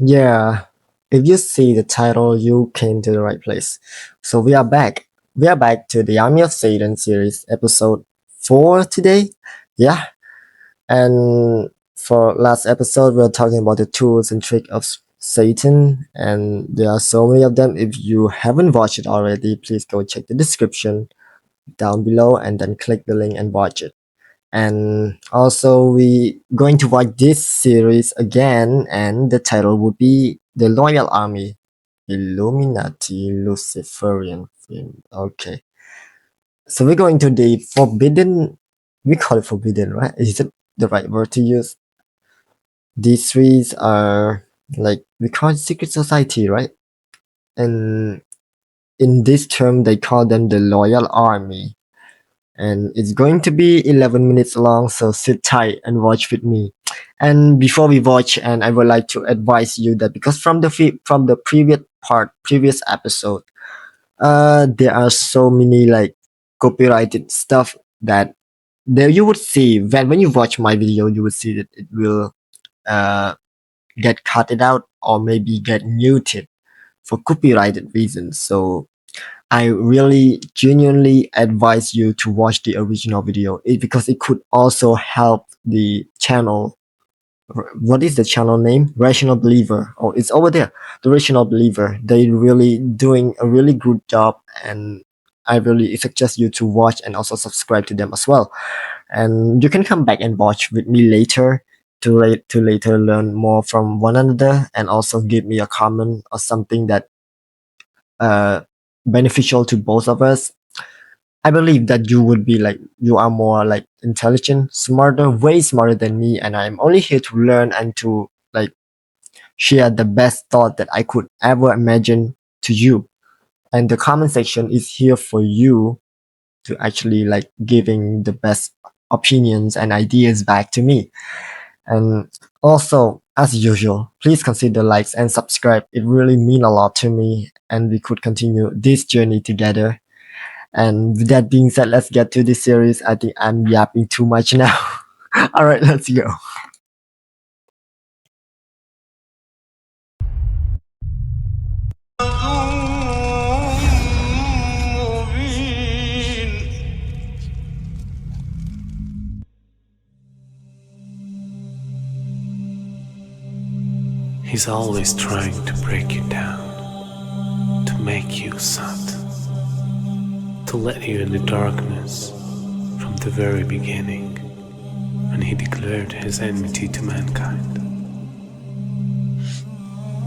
Yeah, if you see the title, you came to the right place. So we are back. We are back to the Army of Satan series, episode 4 today. Yeah, and for last episode, we are talking about the tools and trick of Satan, and there are so many of them. If you haven't watched it already, please go check the description down below and then click the link and watch it. And also we going to watch this series again, and the title would be The Loyal Army, Illuminati Luciferian film. Okay. So we're going to the forbidden, we call it forbidden, right? Is it the right word to use? These threes are like, we call it secret society, right? And in this term, they call them the Loyal Army. And it's going to be 11 minutes long, so sit tight and watch with me. And before we watch, and I would like to advise you that because from the previous episode, there are so many like copyrighted stuff that there you would see when you watch my video, you would see that it will uh get cut it out or maybe get muted for copyrighted reasons. So I really genuinely advise you to watch the original video because it could also help the channel. What is the channel name? Rational Believer. Oh, it's over there. The Rational Believer. They really doing a really good job, and I really suggest you to watch and also subscribe to them as well. And you can come back and watch with me later to later learn more from one another and also give me a comment or something that uh beneficial to both of us. I believe that you would be like you are more like intelligent, smarter, way smarter than me, and I'm only here to learn and to like share the best thought that I could ever imagine to you. And the comment section is here for you to actually like giving the best opinions and ideas back to me. And also, as usual, please consider likes and subscribe. It really mean a lot to me, and we could continue this journey together. And with that being said, let's get to this series. I think I'm yapping too much now. All right, let's go. He's always trying to break you down, to make you sad, to let you in the darkness from the very beginning, when he declared his enmity to mankind.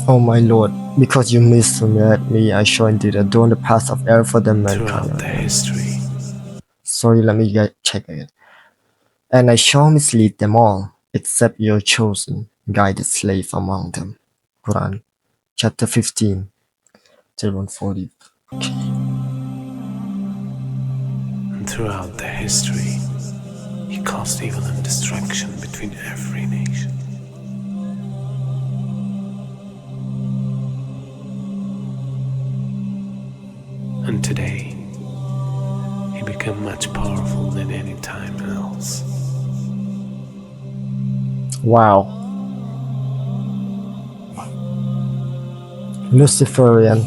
Oh my lord, because you misled me, I sure indeed adorn the path of error for the Throughout mankind. the history, Sorry, let me check again. And I shall mislead them all, except your chosen, guided slave among them. Quran, chapter 15, till 140. and throughout the history, he caused evil and destruction between every nation. And today, he became much powerful than any time else. Wow. Luciferian.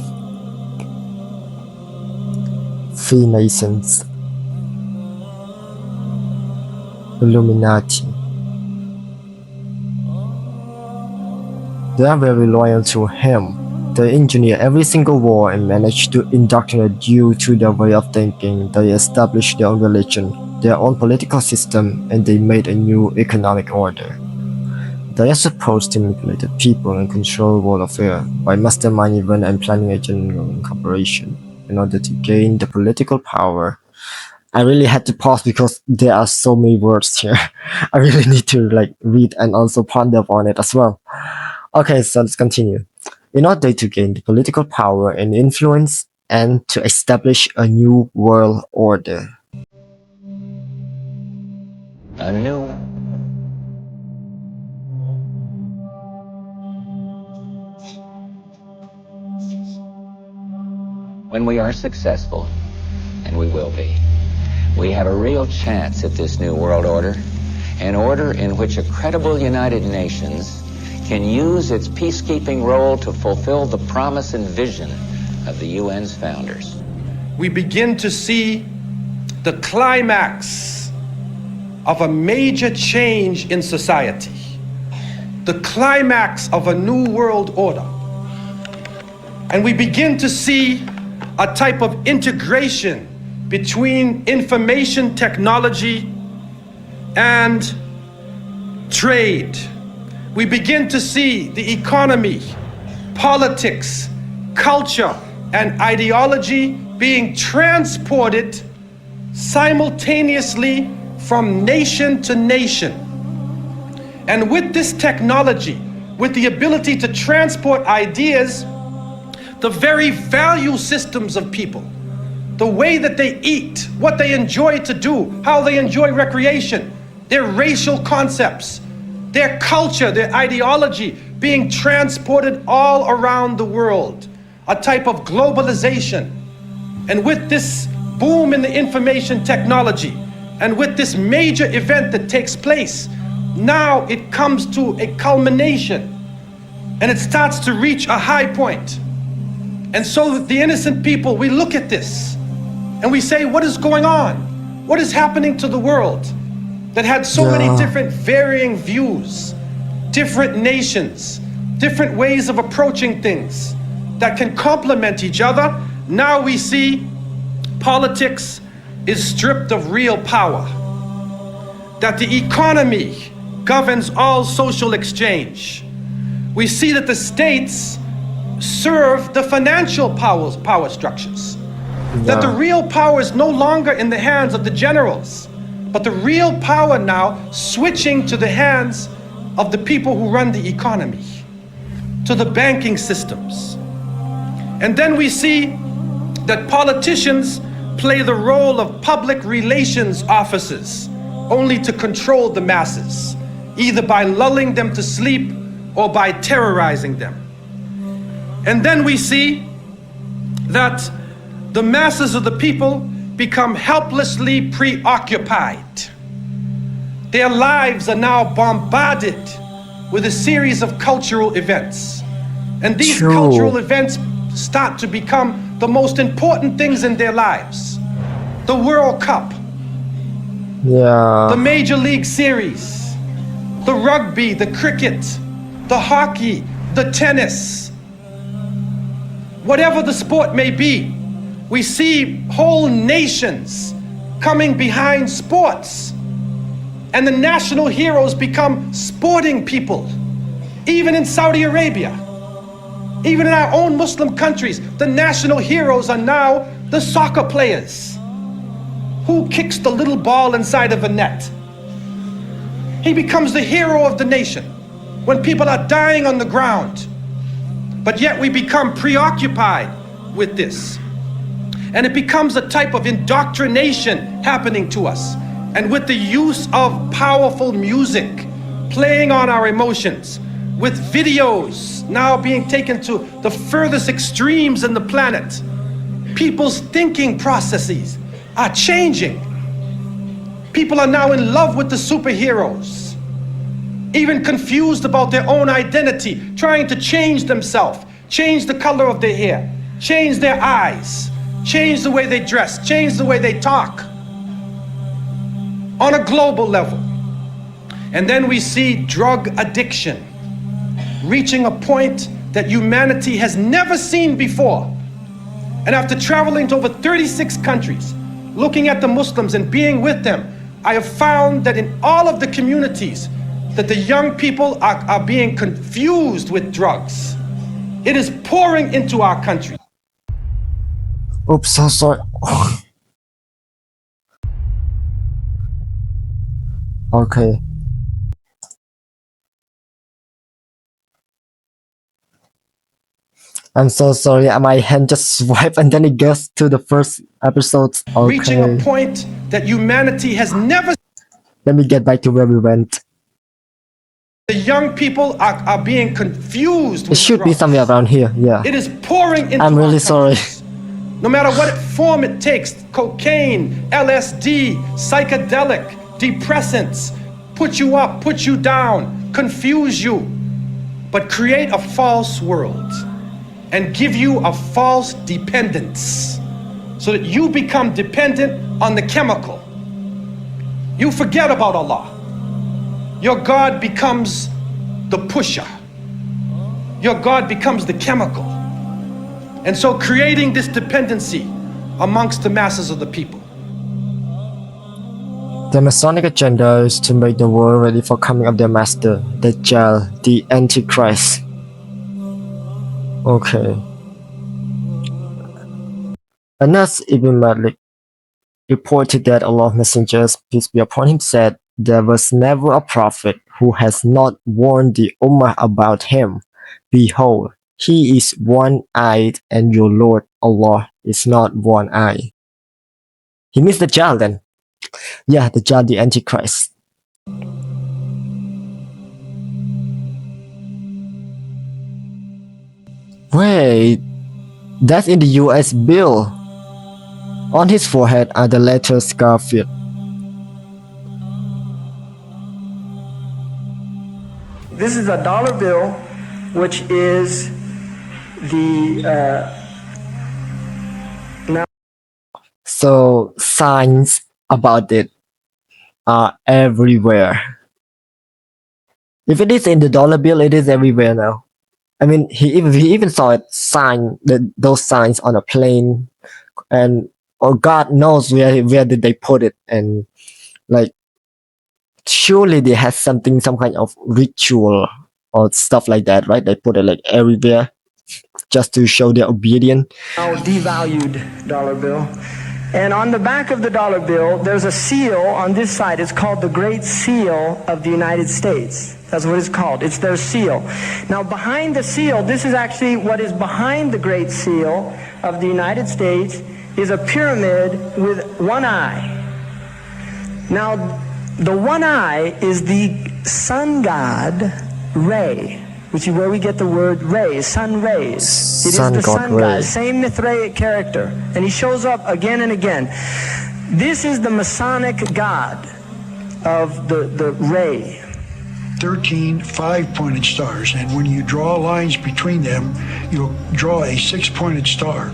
Freemasons. Illuminati. They are very loyal to him. They engineer every single war and manage to indoctrinate you to their way of thinking. They established their own religion, their own political system, and they made a new economic order. They are supposed to manipulate the people and control world affairs by masterminding event and planning a general incorporation in order to gain the political power. I really had to pause because there are so many words here. I really need to like read and also ponder upon it as well. Okay, so let's continue. In order to gain the political power and influence and to establish a new world order. A new when we are successful, and we will be, we have a real chance at this new world order, an order in which a credible United Nations can use its peacekeeping role to fulfill the promise and vision of the UN's founders. We begin to see the climax of a major change in society, the climax of a new world order. And we begin to see a type of integration between information technology and trade. We begin to see the economy, politics, culture, and ideology being transported simultaneously from nation to nation. And with this technology, with the ability to transport ideas, the very value systems of people, the way that they eat, what they enjoy to do, how they enjoy recreation, their racial concepts, their culture, their ideology being transported all around the world, a type of globalization. And with this boom in the information technology, and with this major event that takes place, now it comes to a culmination, and it starts to reach a high point. And so the innocent people, we look at this, and we say, what is going on? What is happening to the world that had so many different varying views, different nations, different ways of approaching things that can complement each other? Now we see politics is stripped of real power, that the economy governs all social exchange. We see that the states serve the financial power structures, that the real power is no longer in the hands of the generals, but the real power now switching to the hands of the people who run the economy, to the banking systems. And then we see that politicians play the role of public relations officers, only to control the masses, either by lulling them to sleep or by terrorizing them. And then we see that the masses of the people become helplessly preoccupied. Their lives are now bombarded with a series of cultural events. And these cultural events start to become the most important things in their lives. The World Cup, the Major League Series, the rugby, the cricket, the hockey, the tennis, whatever the sport may be, we see whole nations coming behind sports, and the national heroes become sporting people. Even in Saudi Arabia, even in our own Muslim countries, the national heroes are now the soccer players. Who kicks the little ball inside of a net? He becomes the hero of the nation when people are dying on the ground. But yet we become preoccupied with this. And it becomes a type of indoctrination happening to us. And with the use of powerful music playing on our emotions, with videos now being taken to the furthest extremes in the planet, people's thinking processes are changing. People are now in love with the superheroes, even confused about their own identity, trying to change themselves, change the color of their hair, change their eyes, change the way they dress, change the way they talk on a global level. And then we see drug addiction reaching a point that humanity has never seen before. And after traveling to over 36 countries, looking at the Muslims and being with them, I have found that in all of the communities that the young people are being confused with drugs. It is pouring into our country. Oops, so sorry. Okay. I'm so sorry. My hand just swiped and then it goes to the first episode. Okay. Reaching a point that humanity has never. Let me get back to where we went. The young people are being confused with It should drugs. be somewhere around here. Yeah. It is pouring into I'm our really sorry. countries. No matter what form it takes, cocaine, LSD, psychedelic, depressants, put you up, put you down, confuse you. but create a false world and give you a false dependence so that you become dependent on the chemical. You forget about Allah. Your God becomes the pusher. Your God becomes the chemical. And so creating this dependency amongst the masses of the people. The Masonic agenda is to make the world ready for coming of their master, Dajjal, the Antichrist. Okay. Anas ibn Malik reported that Allah's Messenger, peace be upon him, said, "There was never a prophet who has not warned the Ummah about him. Behold, he is one-eyed, and your Lord Allah is not one-eyed." He means Dajjal then. Yeah, Dajjal, the Antichrist. Wait, that's in the US bill. On his forehead are the letters Garfield. This is a dollar bill, which is the So signs about it are everywhere. If it is in the dollar bill, it is everywhere now. I mean, he even saw it those signs on a plane, and God knows where did they put it, and like surely they had some kind of ritual or stuff like that, right? They put it like everywhere just to show their obedience. now devalued dollar bill. And on the back of the dollar bill, there's a seal on this side. It's called the Great Seal of the United States. That's what it's called. It's their seal. Now, behind the seal, this is actually what is behind the Great Seal of the United States, is a pyramid with one eye. Now, the one eye is the sun god, Re, which is where we get the word ray, sun rays. It is the sun god, same Mithraic character. And he shows up again and again. This is the Masonic god of the ray. 13 5-pointed stars, and when you draw lines between them, you'll draw a 6-pointed star.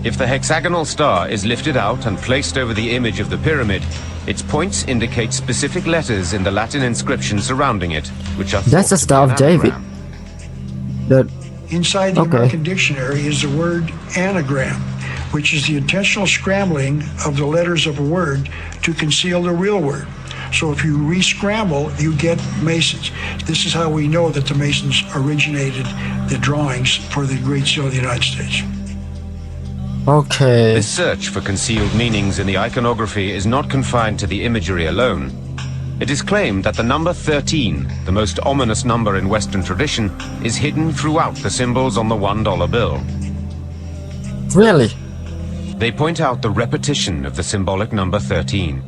If the hexagonal star is lifted out and placed over the image of the pyramid, its points indicate specific letters in the Latin inscription surrounding it, which are That's the Star of David. Inside the American dictionary is the word anagram, which is the intentional scrambling of the letters of a word to conceal the real word. So if you re-scramble, you get Masons. This is how we know that the Masons originated the drawings for the Great Seal of the United States. Okay. This search for concealed meanings in the iconography is not confined to the imagery alone. It is claimed that the number 13, the most ominous number in Western tradition, is hidden throughout the symbols on the $1 bill. Really? They point out the repetition of the symbolic number 13.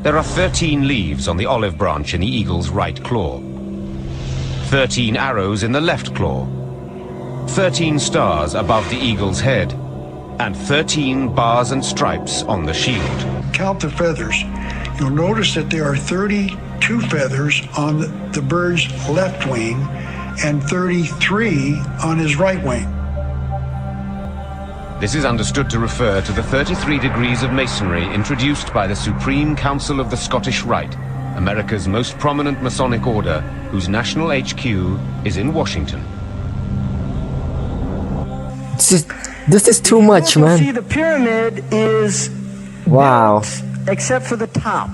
There are 13 leaves on the olive branch in the eagle's right claw, 13 arrows in the left claw, 13 stars above the eagle's head, and 13 bars and stripes on the shield. Count the feathers. You'll notice that there are 32 feathers on the bird's left wing and 33 on his right wing. This is understood to refer to the 33 degrees of masonry introduced by the Supreme Council of the Scottish Rite, America's most prominent Masonic order, whose national HQ is in Washington. This is too much, man. See, the pyramid is Wow. built except for the top.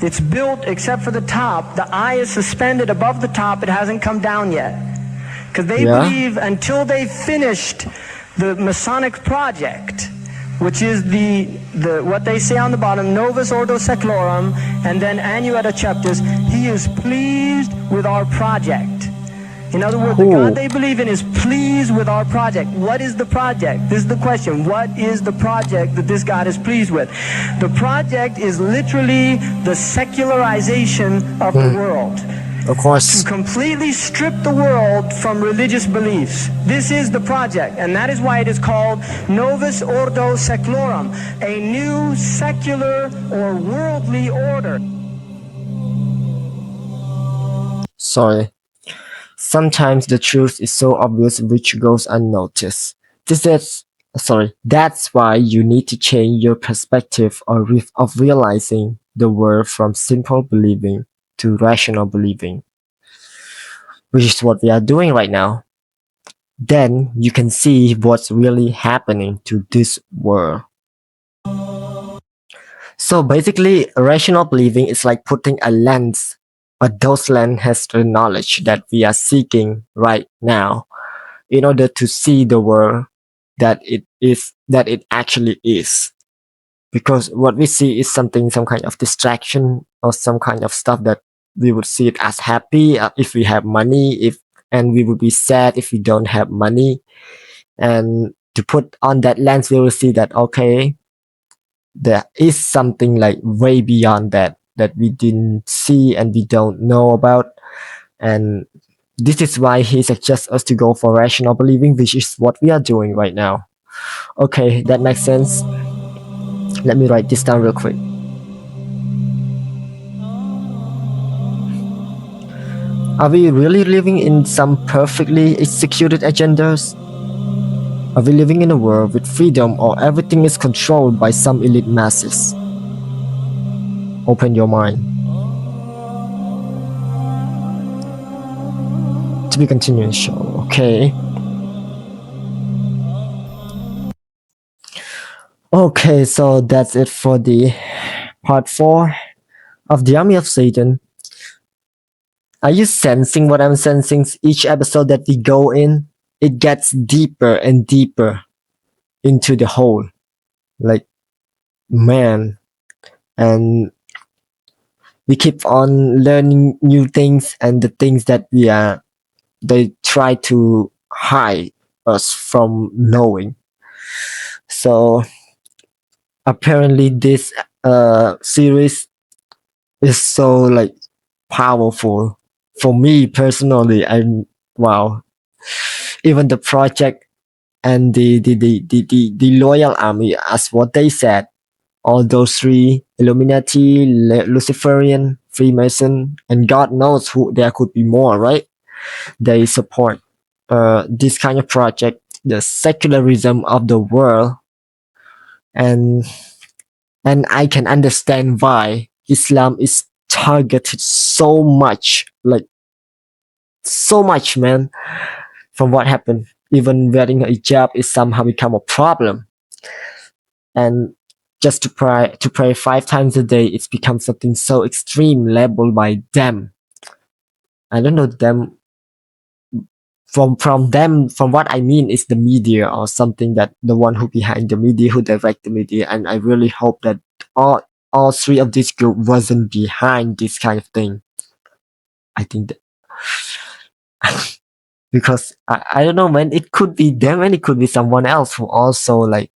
It's built except for the top. The eye is suspended above the top. It hasn't come down yet. Because they believe until they finished the Masonic project, which is the what they say on the bottom, Novus Ordo Seclorum, and then Annuetta Chapters, he is pleased with our project. In other words, the God they believe in is pleased with our project. What is the project? This is the question. What is the project that this God is pleased with? The project is literally the secularization of the world. Of course. To completely strip the world from religious beliefs. This is the project, and that is why it is called Novus Ordo Seclorum, a new secular or worldly order. Sorry. sometimes the truth is so obvious which goes unnoticed. That's why you need to change your perspective of realizing the world from simple believing to rational believing, which is what we are doing right now. Then you can see what's really happening to this world. So basically, rational believing is like putting a lens, but those lens has the knowledge that we are seeking right now in order to see the world that it actually is. Because what we see is some kind of distraction or some kind of stuff that we would see it as happy if we have money, and we would be sad if we don't have money. And to put on that lens, we will see that okay, there is something like way beyond that we didn't see and we don't know about. And this is why he suggests us to go for rational believing, which is what we are doing right now. Okay, that makes sense. Let me write this down real quick. Are we really living in some perfectly executed agendas? Are we living in a world with freedom, or everything is controlled by some elite masses? Open your mind. To be continued show, okay. Okay, so that's it for the part 4 of the Army of Satan. Are you sensing what I'm sensing? Each episode that we go in, it gets deeper and deeper into the hole. Like, man. And we keep on learning new things, and the things that they try to hide us from knowing. So apparently this series is so like powerful for me personally. I'm wow. Even the project and the loyal army, as what they said, all those three, Illuminati, Luciferian, Freemason, and God knows who there could be more, right? They support this kind of project, the secularism of the world. and and I can understand why Islam is targeted so much, like so much, man. From what happened, even wearing a hijab is somehow become a problem, and just to pray 5 times a day, it's become something so extreme labeled by them. I don't know them. From them, from what I mean is the media, or something, that the one who behind the media, who direct the media. And I really hope that all three of this group wasn't behind this kind of thing. I think that because I don't know, man, it could be them and it could be someone else who also like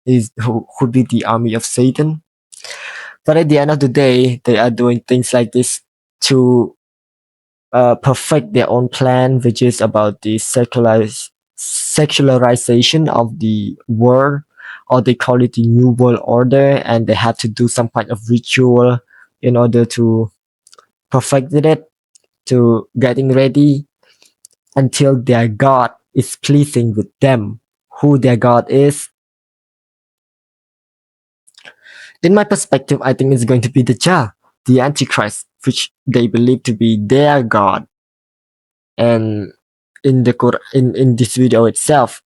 who could be the army of Satan. But at the end of the day, they are doing things like this to perfect their own plan, which is about the secularization of the world, or they call it the New World Order, and they have to do some kind of ritual in order to perfect it, to getting ready until their God is pleasing with them. Who their God is, in my perspective, I think it's going to be the Jah, the Antichrist, which they believe to be their God. And in this video itself,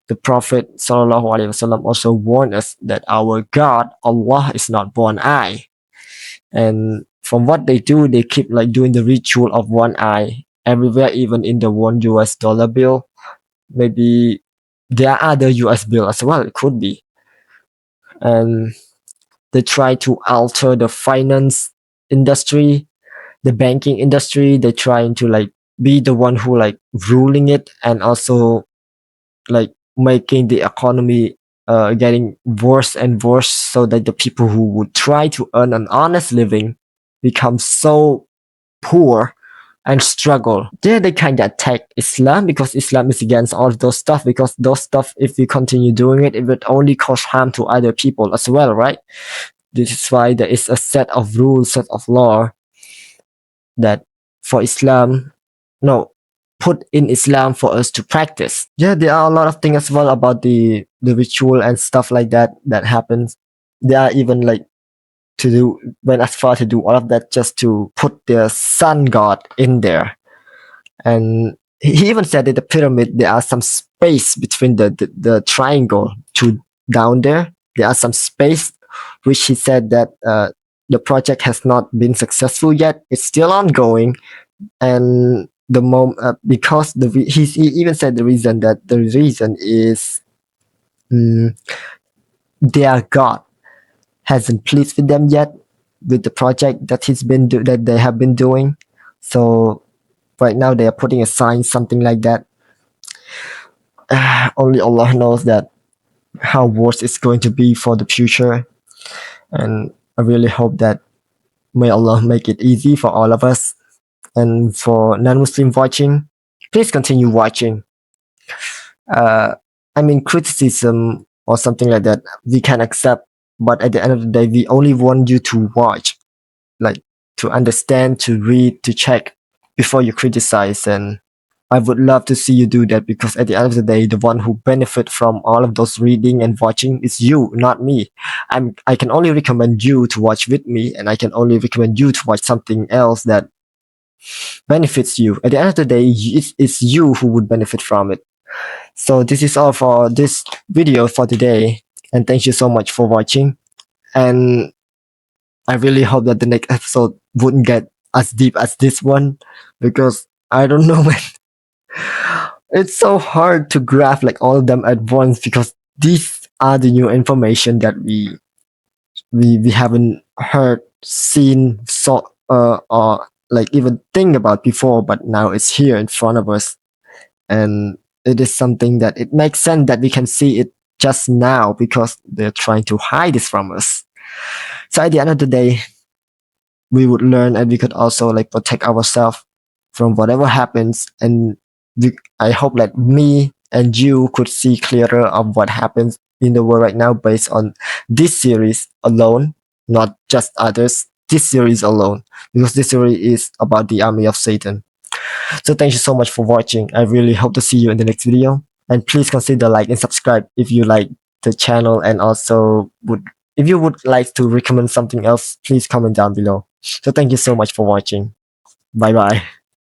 the Prophet ﷺ also warned us that our God, Allah, is not one eye. And from what they do, they keep like doing the ritual of one eye everywhere, even in the $1 bill. Maybe there are other US bill as well, it could be. And they try to alter the finance industry, the banking industry. They're trying to like be the one who like ruling it, and also like making the economy getting worse and worse, so that the people who would try to earn an honest living become so poor and struggle. Yeah, they kind of attack Islam, because Islam is against all of those stuff, because those stuff, if we continue doing it, it would only cause harm to other people as well, right? This is why there is a set of rules, set of law, that for Islam, no, put in Islam for us to practice. Yeah, there are a lot of things as well about the ritual and stuff like that that happens. There are even like to do went as far to do all of that just to put their sun god in there. And he even said that the pyramid there are some space between the triangle to down there. There are some space, which he said that the project has not been successful yet. It's still ongoing, and because he even said the reason is mm, their god hasn't pleased with them yet with the project that that they have been doing. So right now they are putting aside something like that. Only Allah knows that how worse it's going to be for the future, and I really hope that may Allah make it easy for all of us. And for non-Muslim watching, please continue watching. I mean, criticism or something like that we can accept, but at the end of the day, we only want you to watch, like to understand, to read, to check before you criticize. And I would love to see you do that, because at the end of the day, the one who benefit from all of those reading and watching is you, not me. I can only recommend you to watch with me, and I can only recommend you to watch something else that benefits you. At the end of the day, it's you who would benefit from it. So this is all for this video for today, and thank you so much for watching. And I really hope that the next episode wouldn't get as deep as this one, because I don't know, man. It's so hard to grasp like all of them at once, because these are the new information that we haven't heard, seen, saw, or like even think about before, but now it's here in front of us. And it is something that it makes sense that we can see it just now, because they're trying to hide this from us. So at the end of the day, we would learn, and we could also like protect ourselves from whatever happens. And I hope that me and you could see clearer of what happens in the world right now based on this series alone, not just others. This series alone, because this series is about the army of Satan. So thank you so much for watching. I really hope to see you in the next video. And please consider like and subscribe if you like the channel, and also if you would like to recommend something else, please comment down below. So thank you so much for watching. Bye bye.